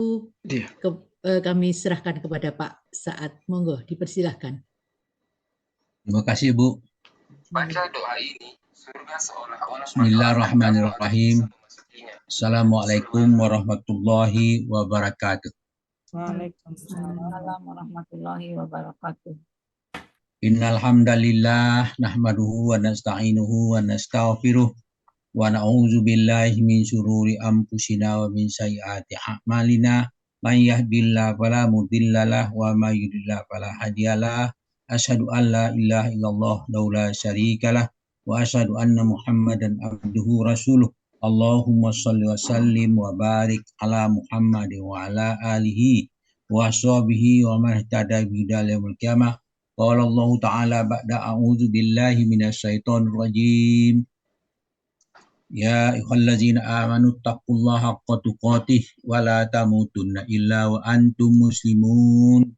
Iya. Kami serahkan kepada Pak Saad. Monggo, dipersilahkan. Terima kasih, Bu. Baca doa ini, surga seolah-olah Bismillahirrahmanirrahim. Assalamualaikum warahmatullahi wabarakatuh. Waalaikumsalam warahmatullahi wabarakatuh. Innal hamdalillah nahmaduhu wa nasta'inuhu wa nastaghfiruh wa na'udzu billahi min syururi anfusina wa min sayyiati a'malina. May yahdihillahu fala mudhillalah wa may yudhlil fala hadiyalah. Asyhadu an la ilaha illallah la syarikalah wa asyhadu anna Muhammadan abduhu rasuluh. Allahumma shalli wa sallim wa barik ala Muhammad wa ala alihi wa sahbihi wa man ihtada bi yaumil qiyamah. Qala Allah Ta'ala ba'da a'udzu billahi minasyaitonir rajim. Ya ayyuhallazina amanu taqullaha haqqa tuqatih wa la tamutunna illa wa antum muslimun.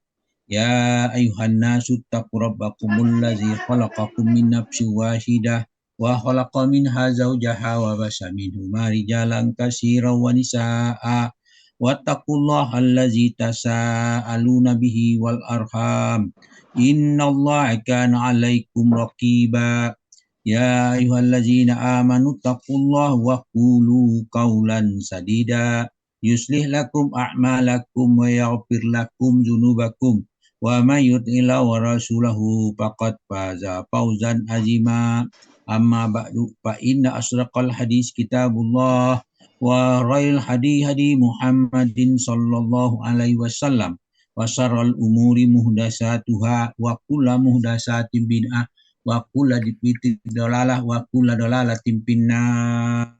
Ya ayyuhan nasu taqu rabbakumul ladzi khalaqakum min nafsin wahidah wa khalaqa minha zawjaha wa basa minhuma rijalan katsiran wa nisaa'a wattaqullaha allazi tasaaluna bihi wal arham innallaha kana 'alaikum raqiba. Ya ayyuhallazina amanu taqullaha wa qulu qawlan sadida yuslih lakum a'malakum wa yaghfir lakum dzunubakum wa may yuti'illah wa rasulahu faqad faza fawzan azima. Amma ba'du fa inna asraqal hadis kitabullah wa khairil hadi Muhammadin sallallahu alaihi wasallam wa syarrul umuri muhdatsatuha wa kullu muhdatsatin bid'ah wa kullu bid'atin dalalah wa kullu dalalatin finnar.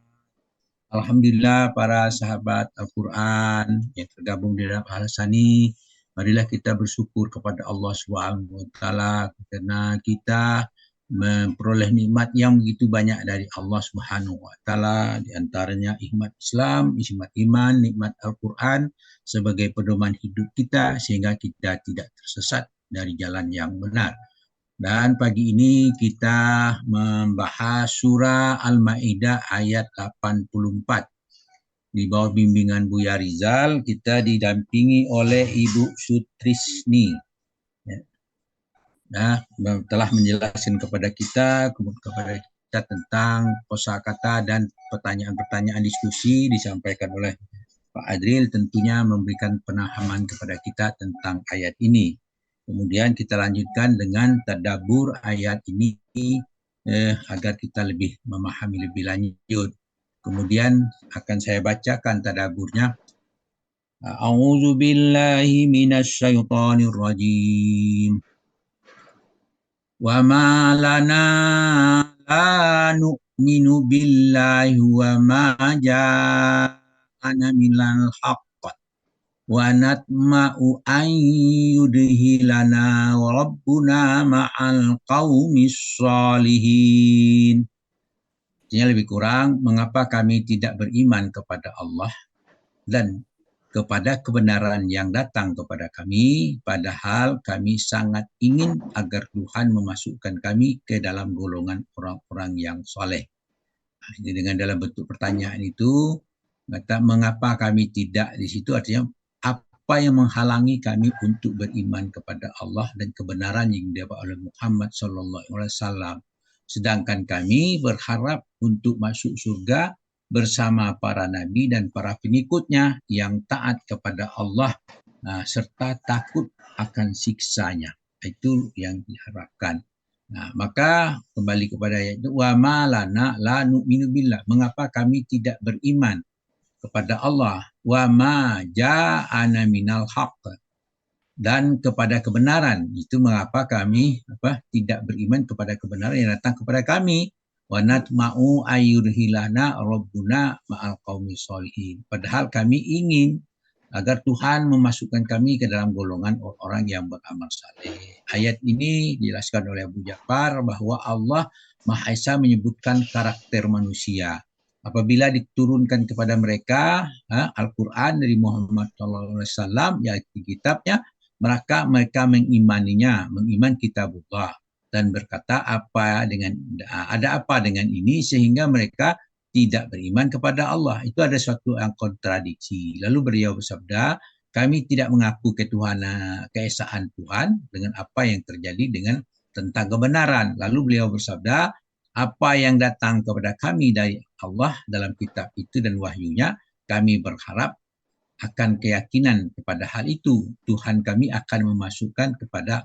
Alhamdulillah para sahabat Al-Quran yang tergabung di dalam Al-Sani, marilah kita bersyukur kepada Allah Subhanahu wa taala karena kita memperoleh nikmat yang begitu banyak dari Allah Subhanahu wa taala, di antaranya nikmat Islam, nikmat iman, nikmat Al-Quran sebagai pedoman hidup kita sehingga kita tidak tersesat dari jalan yang benar. Dan pagi ini kita membahas surah Al-Maidah ayat 84. Di bawah bimbingan Buya Rizal, kita didampingi oleh Ibu Sutrisni. Nah, telah menjelaskan kepada kita tentang kosakata dan pertanyaan-pertanyaan diskusi disampaikan oleh Pak Adril, tentunya memberikan pemahaman kepada kita tentang ayat ini. Kemudian kita lanjutkan dengan tadabbur ayat ini agar kita lebih memahami lebih lanjut. Kemudian akan saya bacakan tadabburnya. A'udzu billahi minasy syaithanir rajim. Wa ma lana la nu'minu billahi wa ma ja'ana minal haqq wa natma'u an yudhilana wa rabbuna ma'al qaumis shalihin. Artinya lebih kurang, mengapa kami tidak beriman kepada Allah dan kepada kebenaran yang datang kepada kami, padahal kami sangat ingin agar Tuhan memasukkan kami ke dalam golongan orang-orang yang soleh. Jadi dengan dalam bentuk pertanyaan itu, kata mengapa kami tidak, di situ artinya apa yang menghalangi kami untuk beriman kepada Allah dan kebenaran yang didapat oleh Muhammad sallallahu alaihi wasallam. Sedangkan kami berharap untuk masuk surga bersama para nabi dan para pengikutnya yang taat kepada Allah serta takut akan siksanya. Itu yang diharapkan. Nah, maka kembali kepada ayat itu, wa ma lana la nu'minu billah. Mengapa kami tidak beriman kepada Allah, wa ma ja'ana minal haqq, dan kepada kebenaran. Itu mengapa kami tidak beriman kepada kebenaran yang datang kepada kami. Wa natma'u ayyudhilana rabbuna ma'al qaumi sholihin. Padahal kami ingin agar Tuhan memasukkan kami ke dalam golongan orang yang beramal saleh. Ayat ini dijelaskan oleh Abu Ja'far bahwa Allah Maha Esa menyebutkan karakter manusia. Apabila diturunkan kepada mereka Al-Quran dari Muhammad SAW, yaitu kitabnya, mereka mengimaninya, mengiman kitabullah, dan berkata ada apa dengan ini, sehingga mereka tidak beriman kepada Allah. Itu ada suatu yang kontradiksi. Lalu beliau bersabda, kami tidak mengaku ketuhanan, keesaan Tuhan dengan apa yang terjadi dengan tentang kebenaran. Lalu beliau bersabda, apa yang datang kepada kami dari Allah dalam kitab itu dan wahyunya, kami berharap akan keyakinan kepada hal itu. Tuhan kami akan memasukkan kepada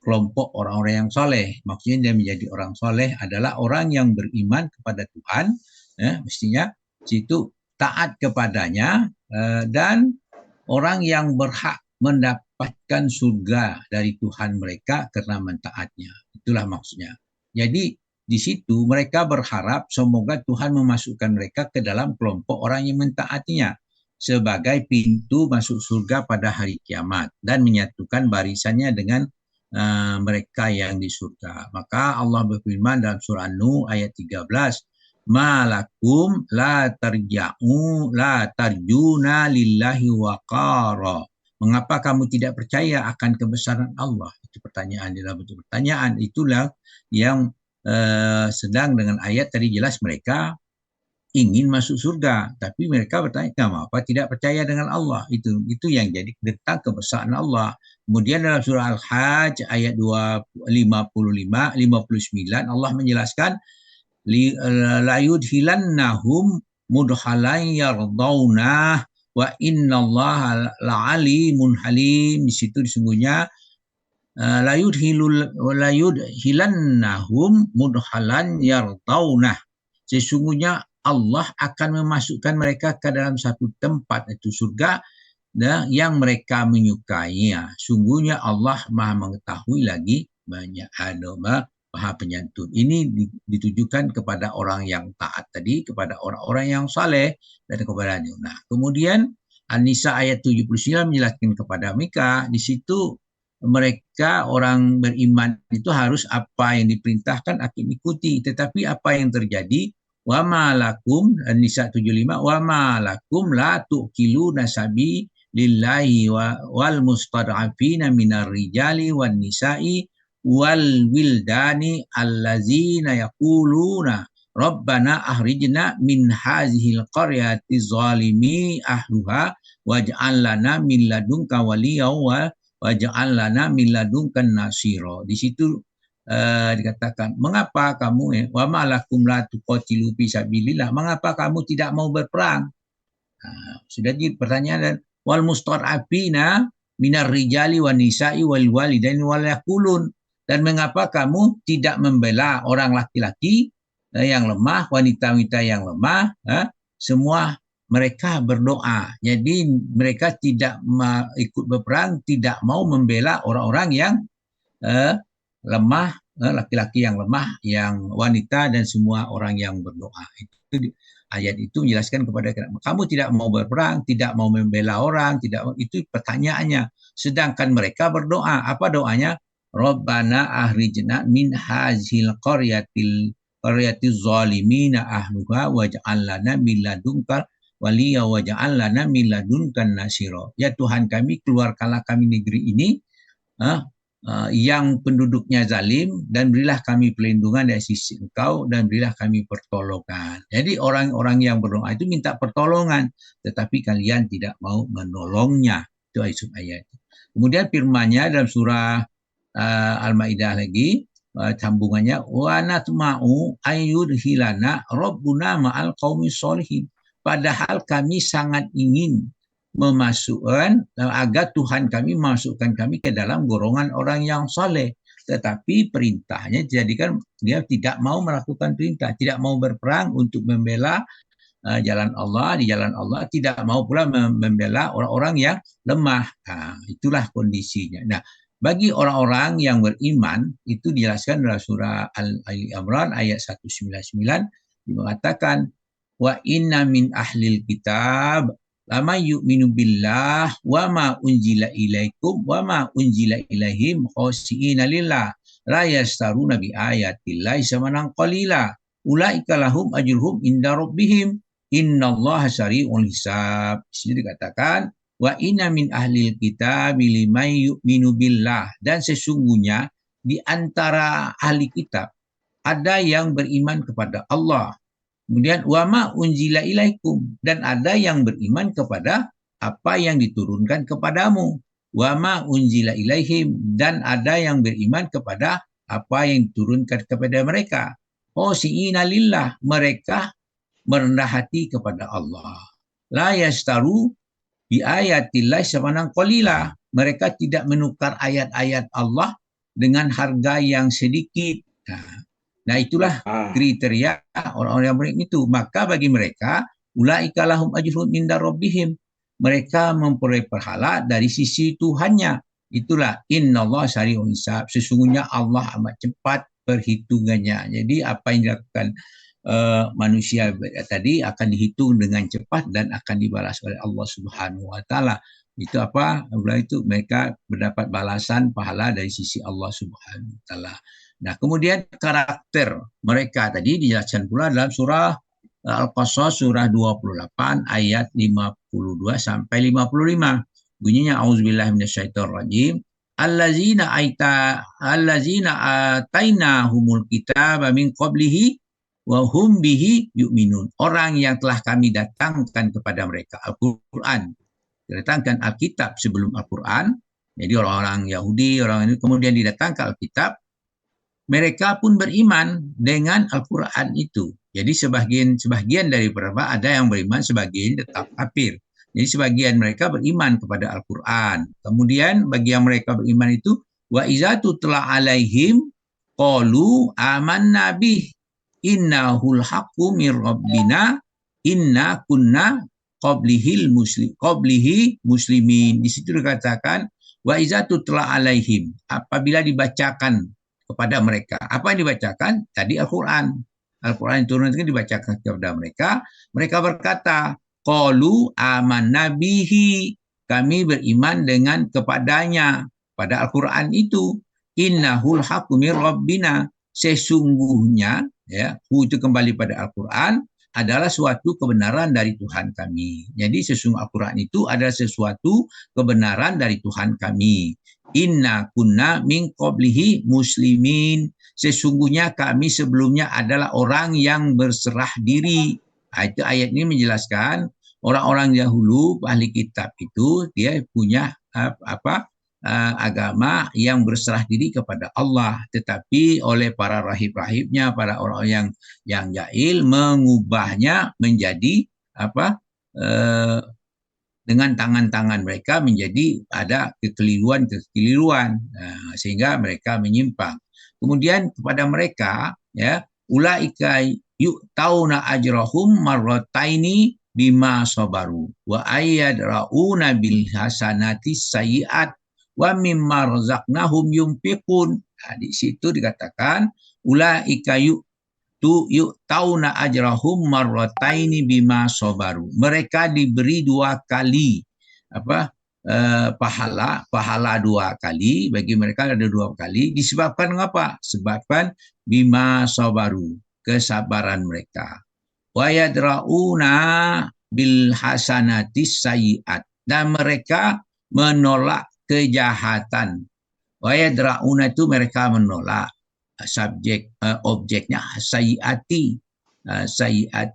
kelompok orang-orang yang soleh. Maksudnya dia menjadi orang soleh adalah orang yang beriman kepada Tuhan, mestinya situ taat kepadanya, dan orang yang berhak mendapatkan surga dari Tuhan mereka karena mentaatnya. Itulah maksudnya. Jadi di situ mereka berharap semoga Tuhan memasukkan mereka ke dalam kelompok orang yang mentaatinya sebagai pintu masuk surga pada hari kiamat dan menyatukan barisannya dengan mereka yang di surga. Maka Allah berfirman dalam surah An-Nur ayat 13, malakum la tarjuna lillahi waqara. Mengapa kamu tidak percaya akan kebesaran Allah? Itu pertanyaan, dalam bentuk pertanyaan. Itulah yang sedang dengan ayat tadi jelas mereka ingin masuk surga, tapi mereka bertanya, kenapa tidak percaya dengan Allah? Itu yang jadi tentang kebesaran Allah. Kemudian dalam surah Al-Hajj ayat 59 Allah menjelaskan, la yudhilannahum mudhalan yardaunah wa innallaha la'alimun halim. Di situ disebutnya la yudhilannahum mudhalan yardaunah. Sesungguhnya Allah akan memasukkan mereka ke dalam satu tempat, itu surga, yang mereka menyukai. Sungguhnya Allah Maha mengetahui lagi banyak Maha penyantun. Ini ditujukan kepada orang yang taat tadi, kepada orang-orang yang saleh dan kepada dia. Nah, kemudian An-Nisa ayat 79 menjelaskan kepada mereka, di situ mereka orang beriman itu harus apa yang diperintahkan akan ikuti, tetapi apa yang terjadi, wa ma lakum, An-Nisa 75, wa ma lakum la tu'kiluna sabi lillahi wal mustad'afina minar rijali wan nisa'i wal wildani allazina yaquluna rabbana ahrijna min hazihil qaryati zalimi ahluha waj'al lana min ladunka waliya waj'al lana min ladunka nasira. Di situ dikatakan, mengapa kamu wa ma lakum la tuqatilu fi sabilillah, mengapa kamu tidak mau berperang? Sudah jadi pertanyaan. Wal mustad'afina minar rijali wan nisa'i wal walidaini wal yaqulun, dan mengapa kamu tidak membela orang laki-laki yang lemah, wanita-wanita yang lemah, semua mereka berdoa. Jadi mereka tidak ikut berperang, tidak mau membela orang-orang yang lemah, laki-laki yang lemah, yang wanita, dan semua orang yang berdoa. Itu ayat itu menjelaskan kepada kamu tidak mau berperang, tidak mau membela orang, itu pertanyaannya. Sedangkan mereka berdoa. Apa doanya? Rabbana ahrijna min hazil qaryatiz zalimina ahluha waj'al lana min ladunka waliya waj'al lana min ladunka nasira. Ya Tuhan kami, keluarkanlah kami negeri ini yang penduduknya zalim, dan berilah kami perlindungan dari sisi Engkau, dan berilah kami pertolongan. Jadi orang-orang yang berdoa itu minta pertolongan, tetapi kalian tidak mau menolongnya. Itu ayat. Kemudian firman-Nya dalam surah Al-Maidah lagi, sambungannya, wa natma'u ayyudhilana rabbuna ma'al qaumis sholihin. Padahal kami sangat ingin memasukkan, agar Tuhan kami masukkan kami ke dalam golongan orang yang soleh, tetapi perintahnya jadikan dia tidak mau melakukan perintah, tidak mau berperang untuk membela jalan Allah, di jalan Allah, tidak mau pula membela orang-orang yang lemah. Itulah kondisinya. Nah, bagi orang-orang yang beriman, itu dijelaskan dalam surah Ali Imran ayat 199, dikatakan, wa inna min ahlil kitab lama yu'minu billah wa ma unjila ilaikum wa ma unjila ilaihim khoshi'ina lillah la yastaruna bi ayatillahi samanan qalila ulaika lahum ajruhum inda rabbihim innallaha sari'ul hisab. Di sini dikatakan, wa inna min ahlil kitab liman yu'minu billah, dan sesungguhnya di antara ahli kitab ada yang beriman kepada Allah, Kemudian wama unzila ilaikum, dan ada yang beriman kepada apa yang diturunkan kepadamu. Wama unzila ilaihim, dan ada yang beriman kepada apa yang diturunkan kepada mereka. Khoshi'ina lillah, mereka merendah hati kepada Allah. La yastaru bi ayatillah samanan qalila, mereka tidak menukar ayat-ayat Allah dengan harga yang sedikit. Nah itulah kriteria orang-orang yang beriman itu. Maka bagi mereka, ulaika lahum ajrun inda rabbihim, mereka memperoleh pahala dari sisi Tuhannya. Itulah innallaha sari'ul hisab, sesungguhnya Allah amat cepat perhitungannya. Jadi apa yang dilakukan manusia tadi akan dihitung dengan cepat dan akan dibalas oleh Allah Subhanahu wa taala. Itu apa? Itu mereka mendapat balasan pahala dari sisi Allah Subhanahu wa taala. Nah, kemudian karakter mereka tadi dijelaskan pula dalam surah Al-Qasas surah 28 ayat 52 sampai 55. Bunyinya auzubillahi minasyaitonirrajim. Allazina atainahumul kitaba min qablihi wa hum bihi yu'minun. Orang yang telah kami datangkan kepada mereka Al-Qur'an. Didatangkan Alkitab sebelum Al-Quran. Jadi orang-orang Yahudi, orang ini kemudian didatangkan Alkitab. Mereka pun beriman dengan Al-Quran itu. Jadi sebagian dari beberapa ada yang beriman, sebagian tetap kafir. Jadi sebagian mereka beriman kepada Al-Quran. Kemudian bagi yang mereka beriman itu, wa iza tutla alaihim qalu amanna bih innahul haqqu mir rabbina inna kunna qablihi muslimin. Di situ dikatakan wa iza tutla alaihim, apabila dibacakan kepada mereka. Apa yang dibacakan? Tadi Al-Quran. Al-Quran diturunkan dibacakan kepada mereka. Mereka berkata, qalu amanna bihi, kami beriman dengan kepadanya, pada Al-Quran itu. Innahul haqqu mir rabbina, sesungguhnya, ya, itu kembali pada Al-Quran, adalah suatu kebenaran dari Tuhan kami. Jadi sesungguhnya Al-Quran itu adalah sesuatu kebenaran dari Tuhan kami. Inna kunna min qablihi muslimin, sesungguhnya kami sebelumnya adalah orang yang berserah diri. Itu ayat ini menjelaskan orang-orang dahulu ahli kitab itu dia punya agama yang berserah diri kepada Allah, tetapi oleh para rahib-rahibnya, para orang yang jahil mengubahnya menjadi dengan tangan-tangan mereka menjadi ada kekeliruan, sehingga mereka menyimpang. Kemudian kepada mereka, ya, ulaika yu'tauna ajrahum marrataini bima sabaru wa ayadrauna bil hasanati sayyi'at wa mimma razaqnahum yunfiqun. Nah, di situ dikatakan ulaika yu'tauna ajrahum marrataini bima sabaru. Mereka diberi dua kali pahala dua kali, bagi mereka ada dua kali. Disebabkan apa? Sebabkan bima sabaru, kesabaran mereka. Wa yadrauna bil hasanati sayyi'at, dan mereka menolak kejahatan. Wa yadrauna itu mereka menolak, objeknya sayyiati,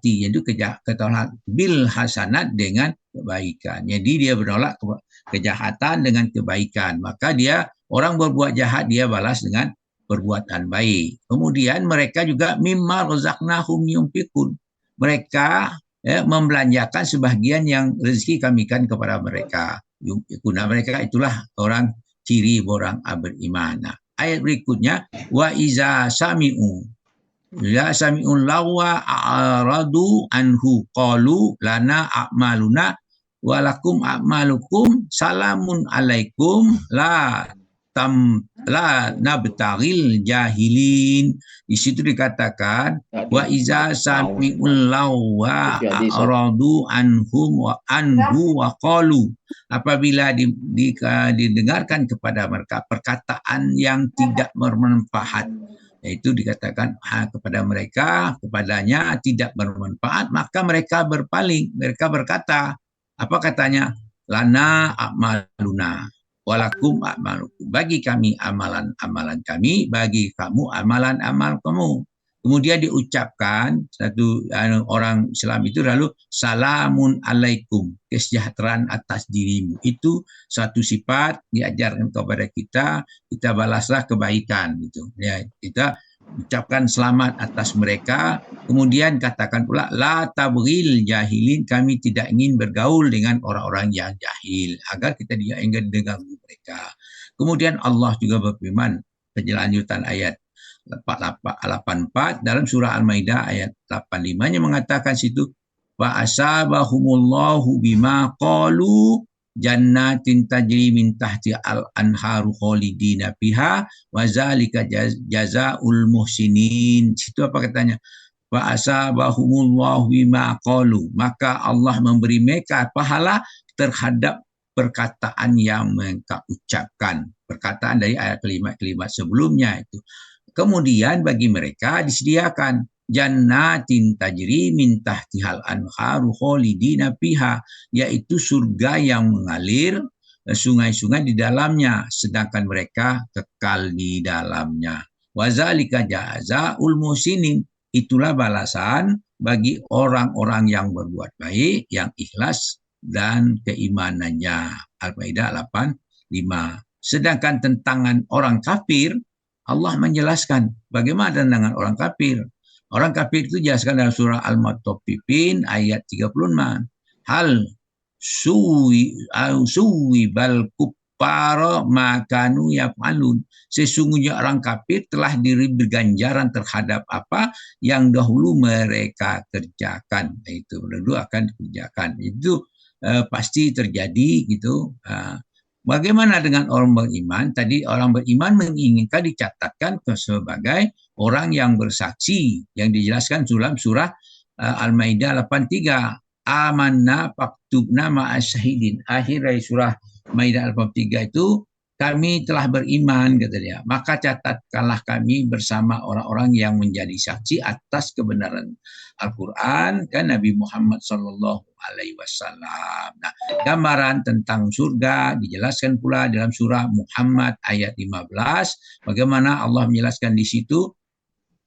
yaitu ketolak bil hasanat dengan kebaikan. Jadi dia menolak kejahatan dengan kebaikan, maka dia orang berbuat jahat dia balas dengan perbuatan baik. Kemudian mereka juga mimma razaqnahum yunfiqun, mereka membelanjakan sebahagian yang rezeki kami kan kepada mereka. Yunfiqun, mereka itulah orang ciri orang beriman. Ayat berikutnya, wa iza sami'u lawa a'radu anhu qalu lana a'maluna wa lakum a'malukum salamun alaikum la nabtaghil jahilin. Di situ dikatakan wa iza sami'u lawa a'radu anhum wa anhu wa qalu, apabila didengarkan kepada mereka perkataan yang tidak bermanfaat, yaitu dikatakan kepada mereka, kepadanya tidak bermanfaat, maka mereka berpaling, mereka berkata, apa katanya? Lana a'maluna walakum a'malukum, bagi kami amalan-amalan kami, bagi kamu amalan-amal kamu. Kemudian diucapkan satu orang Islam itu lalu salamun alaikum, kesejahteraan atas dirimu. Itu satu sifat diajarkan kepada kita balaslah kebaikan gitu. Ya, kita ucapkan selamat atas mereka, kemudian katakan pula la tabril jahilin, kami tidak ingin bergaul dengan orang-orang yang jahil agar kita tidak ingin mengganggu mereka. Kemudian Allah juga berfirman penjelanjutan ayat 84 dalam surah Al-Maidah ayat 85-nya mengatakan situ wa asabahumullahu bima qalu jannatin tajri min tahti al-anharu khalidina fiha wa zalika jazaul muhsinin. Situ apa katanya? Wa asabahumullahu bima qalu, maka Allah memberi mereka pahala terhadap perkataan yang mereka ucapkan. Perkataan dari ayat kalimat-kalimat sebelumnya itu. Kemudian bagi mereka disediakan jannatin tajri min tahtihal anharu khalidina fiha, yaitu surga yang mengalir sungai-sungai di dalamnya sedangkan mereka kekal di dalamnya. Wazalika jazaul muhsinin, itulah balasan bagi orang-orang yang berbuat baik, yang ikhlas dan keimanannya. Al-Maidah 85. Sedangkan tentang orang kafir, Allah menjelaskan bagaimana dengan orang kafir. Orang kafir itu dijelaskan dalam surah Al-Mutaffifin ayat 36. Hal suwi bal kuffara makanu yaf'alun. Sesungguhnya orang kafir telah diberi ganjaran terhadap apa yang dahulu mereka kerjakan. Itu dulu akan dikerjakan. Itu pasti terjadi gitu. Bagaimana dengan orang beriman? Tadi orang beriman menginginkan dicatatkan sebagai orang yang bersaksi yang dijelaskan dalam surah Al-Maidah 83. Amanna faktubna ma'asyahidin. Akhir dari surah Maidah 83 itu kami telah beriman, kata dia. Maka catatkanlah kami bersama orang-orang yang menjadi saksi atas kebenaran Al-Quran kan Nabi Muhammad Sallallahu Alaihi Wasallam. Nah, gambaran tentang surga dijelaskan pula dalam surah Muhammad ayat 15. Bagaimana Allah menjelaskan di situ?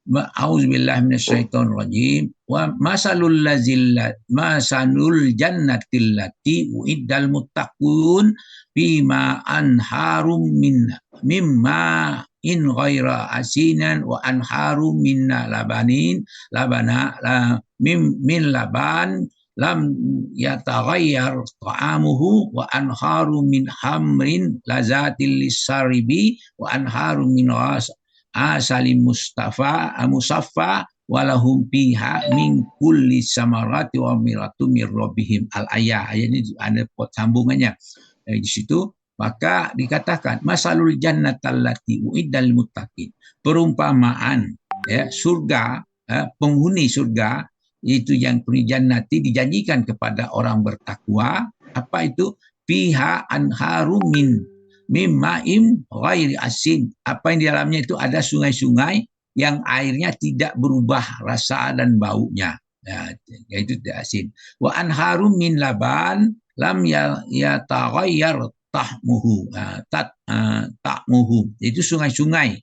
A'udzubillahi minasyaitonirrajim. Wa masalul jannatil lati uiddal muttaqun bima anharum mimma in ghaira asinan wa anharum min labanin min laban lam yataghayyar ta'amuhu wa anharum min hamrin lazatil lisaribi wa anharum min asalim musaffa walahum fiha min kulli samarati wa miratu mir rabbihim. Al-ayah. Ayat ini ada sambungannya. Di situ maka dikatakan masalul jannatal lati uiddal muttaqin. Perumpamaan ya, surga, penghuni surga itu yang jannati dijanjikan kepada orang bertakwa. Apa itu? Fiha anharum min mimmaim ghairi asin. Apa yang di dalamnya itu ada sungai-sungai yang airnya tidak berubah rasa dan baunya. Ya, yaitu tidak asin. Wa anharum min laban lam yataghayyar tahmuhu. Ta'muhu. Itu sungai-sungai.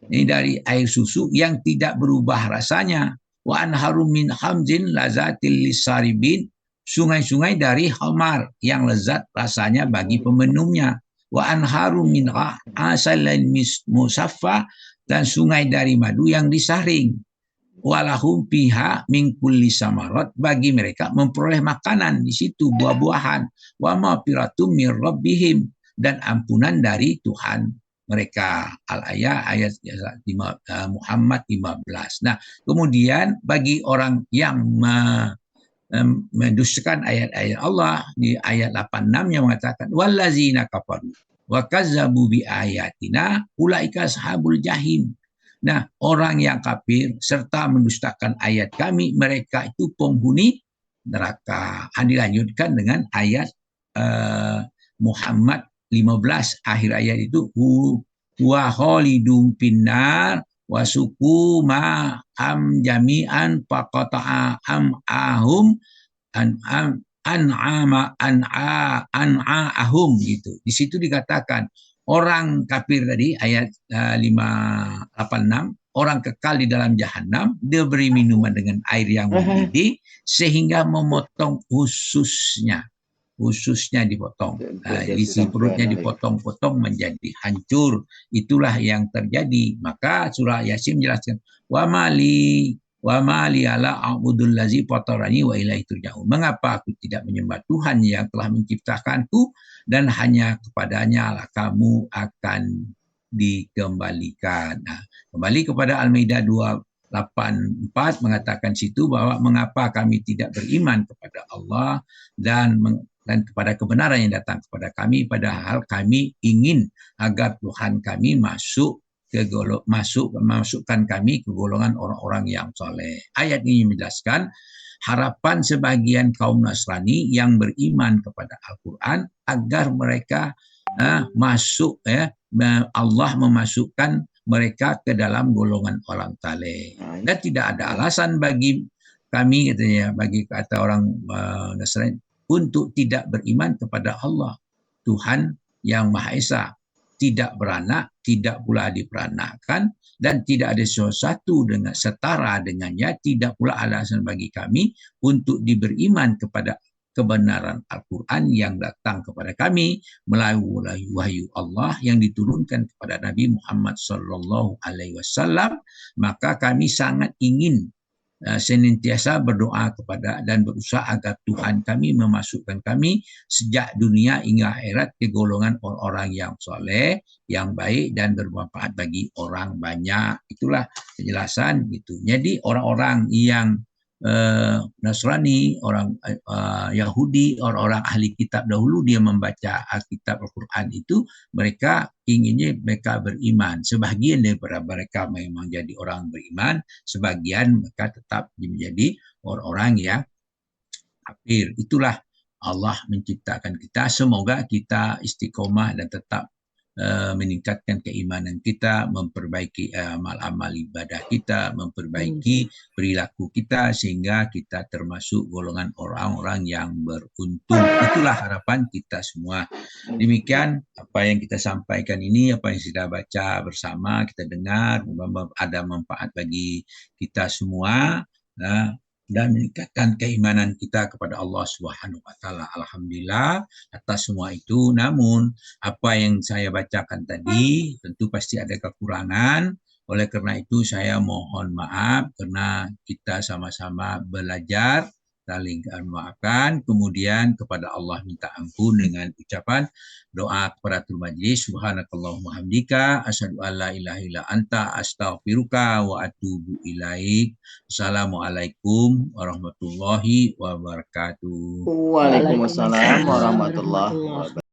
Ini dari air susu yang tidak berubah rasanya. Wa anharum min hamzin lazatil lisaribin. Sungai-sungai dari khamar yang lezat rasanya bagi peminumnya. Wa anharum min asalin musaffa, dan sungai dari madu yang disaring. Walahum fiha min kulli samarat, bagi mereka memperoleh makanan di situ, buah-buahan. Wa maghfiratum mir rabbihim, dan ampunan dari Tuhan mereka. Al-ayah ayat Muhammad 15. Nah, kemudian bagi orang yang mendustakan ayat-ayat Allah di ayat 86 yang mengatakan wallazina kafaru wa kazzabu bi ayatina ulaika ashabul jahim. Nah, orang yang kafir serta mendustakan ayat kami, mereka itu penghuni neraka. Dilanjutkan dengan ayat Muhammad 15, akhir ayat itu wa khalidum finnar wasuku ma am jami'an faqata'a am ahum an'ahum gitu. Di situ dikatakan orang kafir tadi ayat 586, orang kekal di dalam jahanam, dia beri minuman dengan air yang mendidih sehingga memotong ususnya dipotong. Isi perutnya dipotong-potong menjadi hancur. Itulah yang terjadi. Maka surah Yasin menjelaskan, wa mali ala a'budul lazi fatarani wa ilaihi turja'un. Mengapa aku tidak menyembah Tuhan yang telah menciptakanku dan hanya kepadanya lah kamu akan dikembalikan. Kembali kepada Al-Maidah 284 mengatakan situ bahwa mengapa kami tidak beriman kepada Allah dan kepada kebenaran yang datang kepada kami, padahal kami ingin agar Tuhan kami masukkan kami ke golongan orang-orang yang soleh. Ayat ini menjelaskan harapan sebagian kaum Nasrani yang beriman kepada Al-Quran agar mereka masuk, Allah memasukkan mereka ke dalam golongan orang saleh. Dan tidak ada alasan bagi kami, katanya, bagi kata orang Nasrani, untuk tidak beriman kepada Allah, Tuhan yang Maha Esa, tidak beranak, tidak pula diperanakan, dan tidak ada sesuatu dengan setara dengannya. Tidak pula alasan bagi kami untuk diberiman kepada kebenaran Al-Quran yang datang kepada kami melalui wahyu Allah yang diturunkan kepada Nabi Muhammad SAW. Maka kami sangat ingin senantiasa berdoa kepada dan berusaha agar Tuhan kami memasukkan kami sejak dunia hingga akhirat ke golongan orang-orang yang soleh, yang baik dan bermanfaat bagi orang banyak. Itulah penjelasan gitu. Jadi orang-orang yang Nasrani, orang Yahudi, orang-orang ahli kitab dahulu, dia membaca Alkitab Al-Quran itu, mereka inginnya mereka beriman. Sebahagian daripada mereka memang jadi orang beriman, sebagian mereka tetap menjadi orang-orang yang kafir. Itulah Allah menciptakan kita. Semoga kita istiqomah dan tetap meningkatkan keimanan kita, memperbaiki amal-amal ibadah kita, memperbaiki perilaku kita sehingga kita termasuk golongan orang-orang yang beruntung. Itulah harapan kita semua. Demikian apa yang kita sampaikan ini, apa yang sudah baca bersama, kita dengar, ada manfaat bagi kita semua. Dan meningkatkan keimanan kita kepada Allah Subhanahu wa taala. Alhamdulillah atas semua itu. Namun apa yang saya bacakan tadi tentu pasti ada kekurangan. Oleh karena itu saya mohon maaf karena kita sama-sama belajar, saling memaafkan, kemudian kepada Allah minta ampun dengan ucapan doa kafaratul majlis. Subhanakallahumma hamdika asyhadu an la ilaha illa anta astaghfiruka wa atubu ilaik. Assalamualaikum warahmatullahi wabarakatuh. Waalaikumsalam warahmatullahi wabarakatuh.